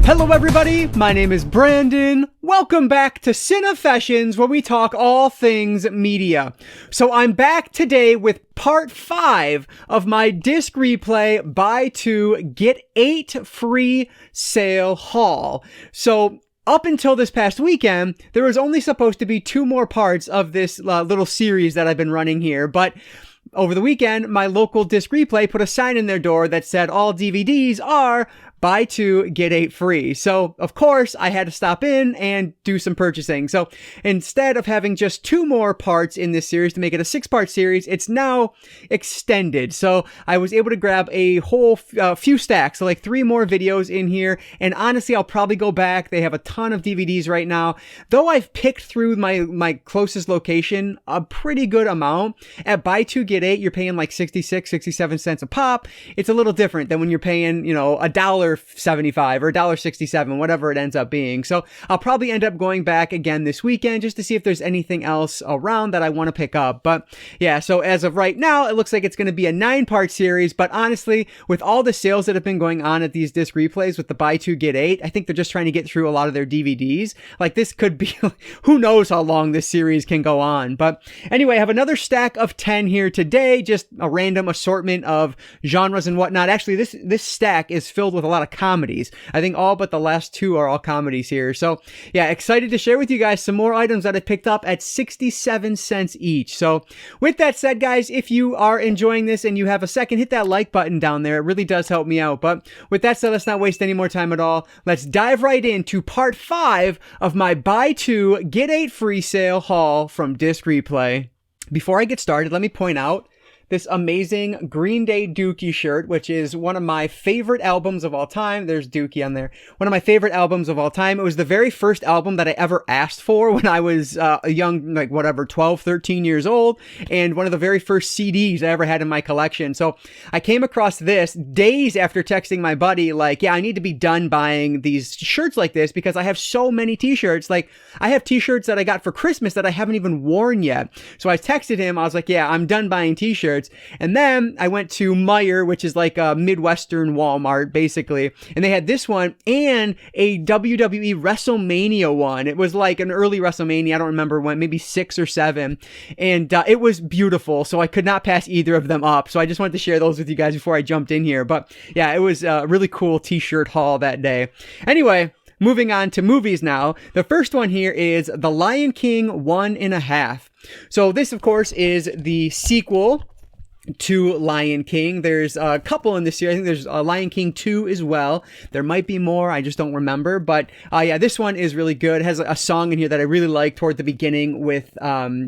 Hello everybody, my name is Brandon. Welcome back to Cinefessions, where we talk all things media. So I'm back today with part 5 of my disc replay buy 2 get 8 free sale haul. So up until this past weekend, there was only supposed to be 2 more parts of this little series that I've been running here, but over the weekend, my local disc replay put a sign in their door that said all DVDs are buy 2, get 8 free. So, of course, I had to stop in and do some purchasing. So, instead of having just 2 more parts in this series to make it a 6-part series, it's now extended. So, I was able to grab a whole few stacks, so like 3 more videos in here. And honestly, I'll probably go back. They have a ton of DVDs right now. Though I've picked through my closest location a pretty good amount. At buy 2, get 8, you're paying like 66, 67 cents a pop. It's a little different than when you're paying, $1.75 or $1.67, whatever it ends up being. So I'll probably end up going back again this weekend just to see if there's anything else around that I want to pick up. But yeah, so as of right now, it looks like it's going to be a 9-part series. But honestly, with all the sales that have been going on at these disc replays with the buy 2 get 8, I think they're just trying to get through a lot of their DVDs. Like this could be, who knows how long this series can go on. But anyway, I have another stack of 10 here today, just a random assortment of genres and whatnot. Actually, this stack is filled with a lot of comedies. I think all but the last 2 are all comedies here. So yeah, excited to share with you guys some more items that I picked up at 67 cents each. So with that said, guys, if you are enjoying this and you have a second, hit that like button down there. It really does help me out. But with that said, let's not waste any more time at all. Let's dive right into part 5 of my buy 2 get 8 free sale haul from Disc Replay. Before I get started, let me point out this amazing Green Day Dookie shirt, which is one of my favorite albums of all time. There's Dookie on there. One of my favorite albums of all time. It was the very first album that I ever asked for when I was a young, 12, 13 years old, and one of the very first CDs I ever had in my collection. So I came across this days after texting my buddy, I need to be done buying these shirts like this because I have so many t-shirts. Like, I have t-shirts that I got for Christmas that I haven't even worn yet. So I texted him. I was like, yeah, I'm done buying t-shirts. And then I went to Meijer, which is like a Midwestern Walmart, basically. And they had this one and a WWE WrestleMania one. It was like an early WrestleMania. I don't remember when, maybe 6 or 7. And it was beautiful. So I could not pass either of them up. So I just wanted to share those with you guys before I jumped in here. But yeah, it was a really cool t-shirt haul that day. Anyway, moving on to movies now. The first one here is The Lion King 1.5. So this, of course, is the sequel to Lion King. There's a couple in this series. I think there's Lion King 2 as well. There might be more. I just don't remember. But yeah, this one is really good. It has a song in here that I really like toward the beginning with Timon,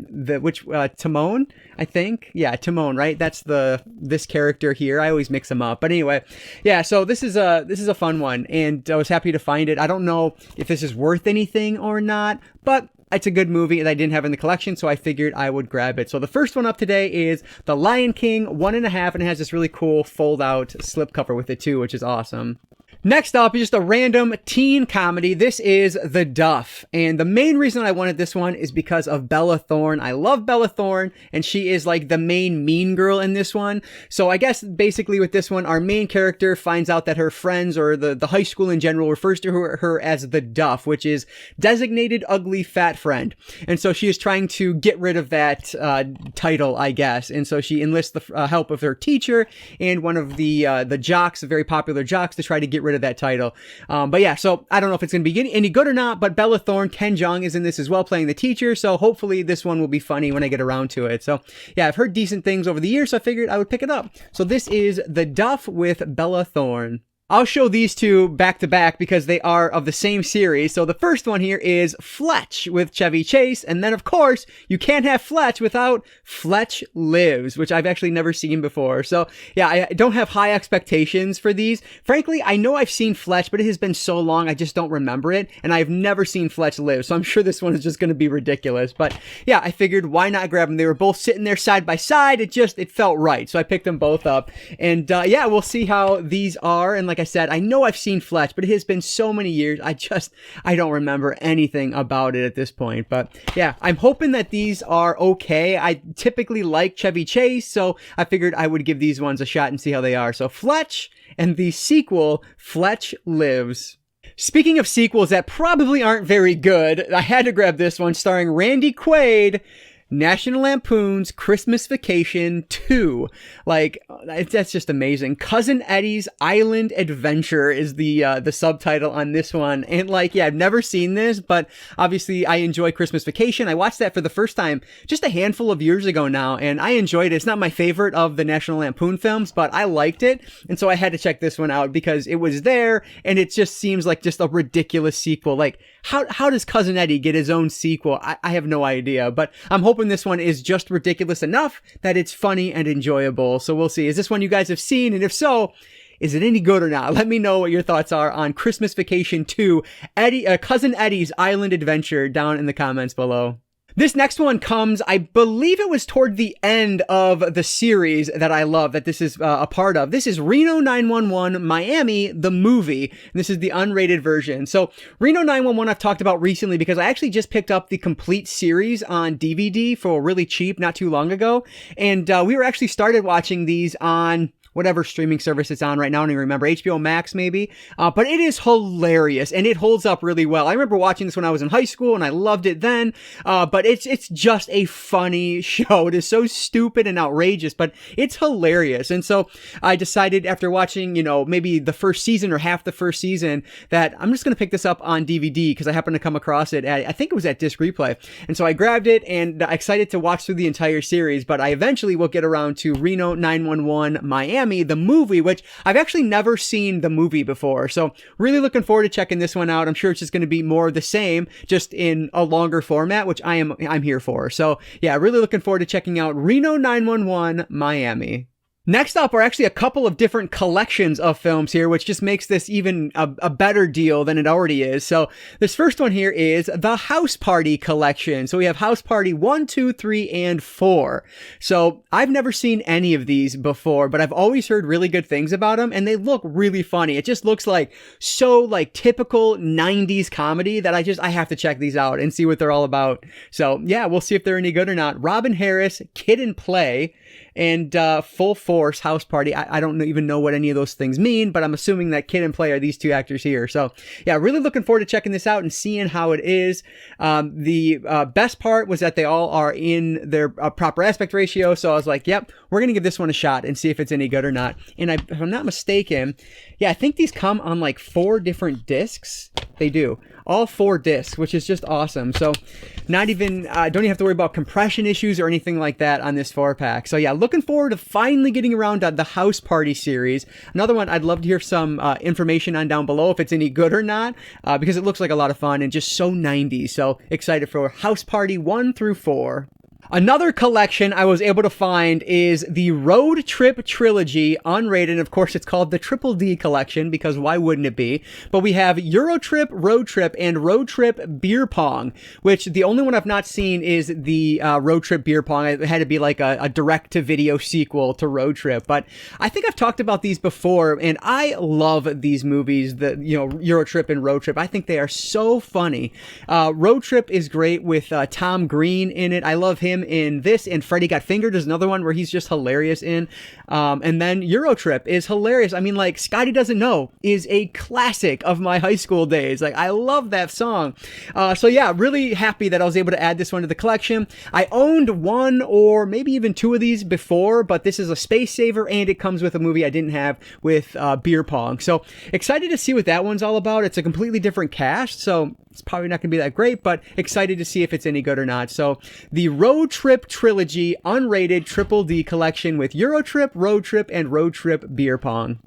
I think. Yeah, Timon, right? That's this character here. I always mix them up. But anyway, yeah, so this is a fun one, and I was happy to find it. I don't know if this is worth anything or not, but it's a good movie that I didn't have in the collection, so I figured I would grab it. So the first one up today is The Lion King 1.5, and it has this really cool fold-out slipcover with it too, which is awesome. Next up is just a random teen comedy. This is The Duff. And the main reason I wanted this one is because of Bella Thorne. I love Bella Thorne, and she is like the main mean girl in this one. So I guess basically with this one, our main character finds out that her friends or the high school in general refers to her as the Duff, which is designated ugly fat friend. And so she is trying to get rid of that title, I guess. And so she enlists the help of her teacher and one of the jocks, very popular jocks, to try to get rid of that title. But yeah, so I don't know if it's going to be any good or not, but Bella Thorne, Ken Jeong is in this as well, playing the teacher. So hopefully this one will be funny when I get around to it. So yeah, I've heard decent things over the years, so I figured I would pick it up. So this is The Duff with Bella Thorne. I'll show these two back to back because they are of the same series. So the first one here is Fletch with Chevy Chase. And then, of course, you can't have Fletch without Fletch Lives, which I've actually never seen before. So yeah, I don't have high expectations for these. Frankly, I know I've seen Fletch, but it has been so long, I just don't remember it. And I've never seen Fletch Lives. So I'm sure this one is just going to be ridiculous. But yeah, I figured why not grab them? They were both sitting there side by side. It felt right. So I picked them both up. And yeah, we'll see how these are. And like I said, I know I've seen Fletch, but it has been so many years. I don't remember anything about it at this point. But yeah, I'm hoping that these are okay. I typically like Chevy Chase, so I figured I would give these ones a shot and see how they are. So Fletch and the sequel, Fletch Lives. Speaking of sequels that probably aren't very good, I had to grab this one starring Randy Quaid. National Lampoon's Christmas Vacation 2. Like, that's just amazing. Cousin Eddie's Island Adventure is the subtitle on this one. And like, yeah, I've never seen this, but obviously I enjoy Christmas Vacation. I watched that for the first time just a handful of years ago now, and I enjoyed it. It's not my favorite of the National Lampoon films, but I liked it. And so I had to check this one out because it was there, and it just seems like just a ridiculous sequel. Like, how does Cousin Eddie get his own sequel? I have no idea, but I'm hoping this one is just ridiculous enough that it's funny and enjoyable. So we'll see. Is this one you guys have seen? And if so, is it any good or not? Let me know what your thoughts are on Christmas Vacation 2, Cousin Eddie's Island Adventure down in the comments below. This next one comes, I believe it was toward the end of the series that I love, that this is a part of. This is Reno 911 Miami, the movie. And this is the unrated version. So Reno 911 I've talked about recently because I actually just picked up the complete series on DVD for really cheap not too long ago. And we were actually started watching these on whatever streaming service it's on right now. I don't even remember, HBO Max maybe. But it is hilarious and it holds up really well. I remember watching this when I was in high school and I loved it then. But it's just a funny show. It is so stupid and outrageous, but it's hilarious. And so I decided after watching, maybe the first season or half the first season that I'm just going to pick this up on DVD because I happened to come across it I think it was at Disc Replay. And so I grabbed it and excited to watch through the entire series, but I eventually will get around to Reno 911 Miami, the movie, which I've actually never seen the movie before. So really looking forward to checking this one out. I'm sure it's just going to be more of the same, just in a longer format, which I'm here for. So yeah, really looking forward to checking out Reno 911 Miami. Next up are actually a couple of different collections of films here, which just makes this even a better deal than it already is. So this first one here is the House Party collection. So we have House Party 1, 2, 3, and 4. So I've never seen any of these before, but I've always heard really good things about them, and they look really funny. It just looks like so like typical 90s comedy that I have to check these out and see what they're all about. So yeah, we'll see if they're any good or not. Robin Harris, Kid and Play, and Full Force House Party. I don't even know what any of those things mean, but I'm assuming that Kid and Play are these two actors here. So yeah, really looking forward to checking this out and seeing how it is. The best part was that they all are in their proper aspect ratio. So I was like, yep, we're going to give this one a shot and see if it's any good or not. And if I'm not mistaken, yeah, I think these come on like 4 different discs. They do. All 4 discs, which is just awesome. So not even, don't even have to worry about compression issues or anything like that on this 4-pack. So yeah, looking forward to finally getting around to the House Party series. Another one I'd love to hear some information on down below if it's any good or not, because it looks like a lot of fun and just so 90s. So excited for House Party 1 through 4. Another collection I was able to find is the Road Trip Trilogy, unrated. Of course, it's called the Triple D Collection because why wouldn't it be? But we have Eurotrip, Road Trip, and Road Trip Beer Pong, which the only one I've not seen is the Road Trip Beer Pong. It had to be like a direct-to-video sequel to Road Trip. But I think I've talked about these before, and I love these movies, the Eurotrip and Road Trip. I think they are so funny. Road Trip is great with Tom Green in it. I love him in this, and Freddy Got Fingered is another one where he's just hilarious in. And then Eurotrip is hilarious. I mean, like, Scotty Doesn't Know is a classic of my high school days. Like, I love that song. So yeah, really happy that I was able to add this one to the collection. I owned 1 or maybe even 2 of these before, but this is a space saver, and it comes with a movie I didn't have with Beer Pong. So excited to see what that one's all about. It's a completely different cast, so it's probably not going to be that great, but excited to see if it's any good or not. So the Road Trip Trilogy, unrated Triple D collection with Eurotrip, Road Trip, and Road Trip Beer Pong.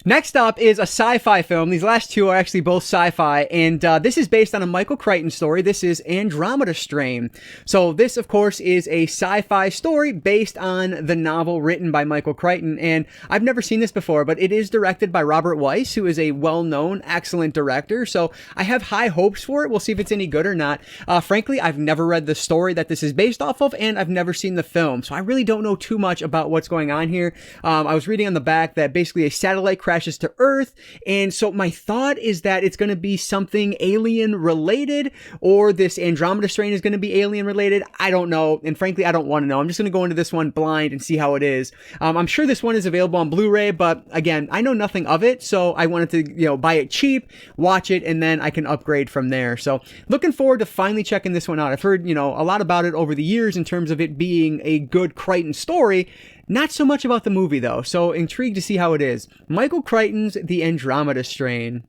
Next up is a sci-fi film. These last 2 are actually both sci-fi, and this is based on a Michael Crichton story. This is Andromeda Strain. So this, of course, is a sci-fi story based on the novel written by Michael Crichton, and I've never seen this before, but it is directed by Robert Weiss, who is a well-known, excellent director, so I have high hopes for it. We'll see if it's any good or not. Frankly, I've never read the story that this is based off of, and I've never seen the film, so I really don't know too much about what's going on here. I was reading on the back that basically a satellite crash crashes to Earth. And so my thought is that it's going to be something alien related, or this Andromeda Strain is going to be alien related. I don't know. And frankly, I don't want to know. I'm just going to go into this one blind and see how it is. I'm sure this one is available on Blu-ray, but again, I know nothing of it. So I wanted to, buy it cheap, watch it, and then I can upgrade from there. So looking forward to finally checking this one out. I've heard, a lot about it over the years in terms of it being a good Crichton story. Not so much about the movie though, so intrigued to see how it is. Michael Crichton's The Andromeda Strain.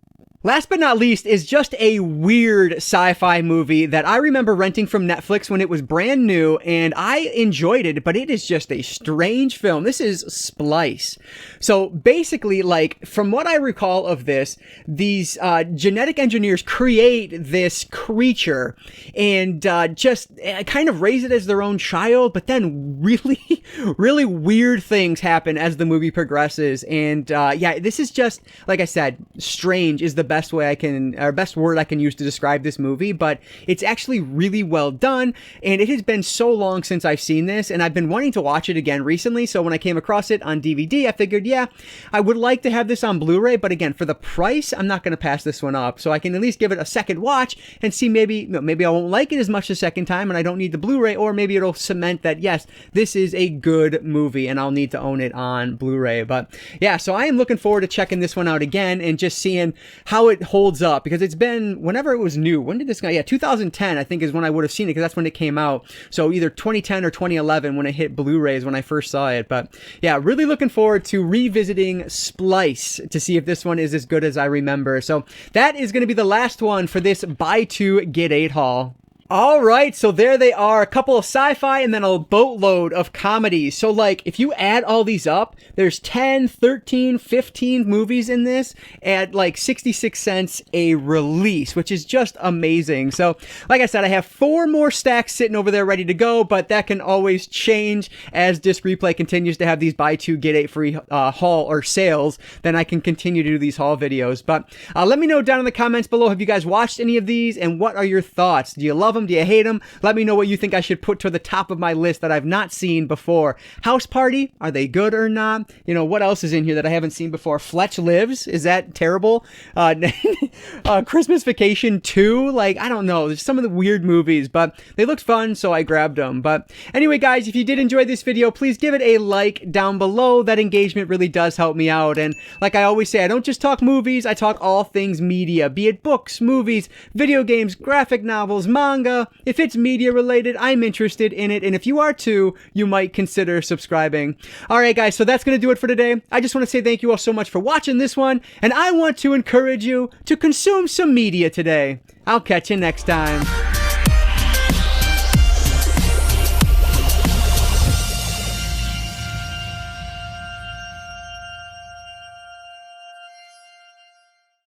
Last but not least is just a weird sci-fi movie that I remember renting from Netflix when it was brand new, and I enjoyed it, but it is just a strange film. This is Splice. So basically, from what I recall of this, these genetic engineers create this creature and just kind of raise it as their own child, but then really, really weird things happen as the movie progresses. And this is just, like I said, strange is the best word I can use to describe this movie, but it's actually really well done, and it has been so long since I've seen this, and I've been wanting to watch it again recently, so when I came across it on DVD, I figured, I would like to have this on Blu-ray, but again, for the price, I'm not going to pass this one up, so I can at least give it a second watch and see maybe I won't like it as much the second time, and I don't need the Blu-ray, or maybe it'll cement that, yes, this is a good movie, and I'll need to own it on Blu-ray, but yeah, so I am looking forward to checking this one out again, and just seeing how it holds up, because it's been, whenever it was new, when did this guy, 2010 I think is when I would have seen it, because that's when it came out, so either 2010 or 2011 when it hit Blu-rays when I first saw it, but yeah, really looking forward to revisiting Splice to see if this one is as good as I remember. So that is going to be the last one for this buy 2 get 8 haul. All right, so there they are, a couple of sci-fi and then a boatload of comedies. So if you add all these up, there's 10, 13, 15 movies in this at 66 cents a release, which is just amazing. So like I said, I have 4 more stacks sitting over there ready to go, but that can always change as Disc Replay continues to have these buy 2 get 8 free haul or sales. Then I can continue to do these haul videos. But let me know down in the comments below, have you guys watched any of these, and what are your thoughts? Do you love them? Do you hate them? Let me know what you think I should put to the top of my list that I've not seen before. House Party, are they good or not? What else is in here that I haven't seen before? Fletch Lives, is that terrible? Christmas Vacation 2, I don't know. There's some of the weird movies, but they looked fun, so I grabbed them. But anyway, guys, if you did enjoy this video, please give it a like down below. That engagement really does help me out. And like I always say, I don't just talk movies, I talk all things media, be it books, movies, video games, graphic novels, manga. If it's media related, I'm interested in it, and if you are too, you might consider subscribing. Alright guys, so that's going to do it for today. I just want to say thank you all so much for watching this one, and I want to encourage you to consume some media today. I'll catch you next time.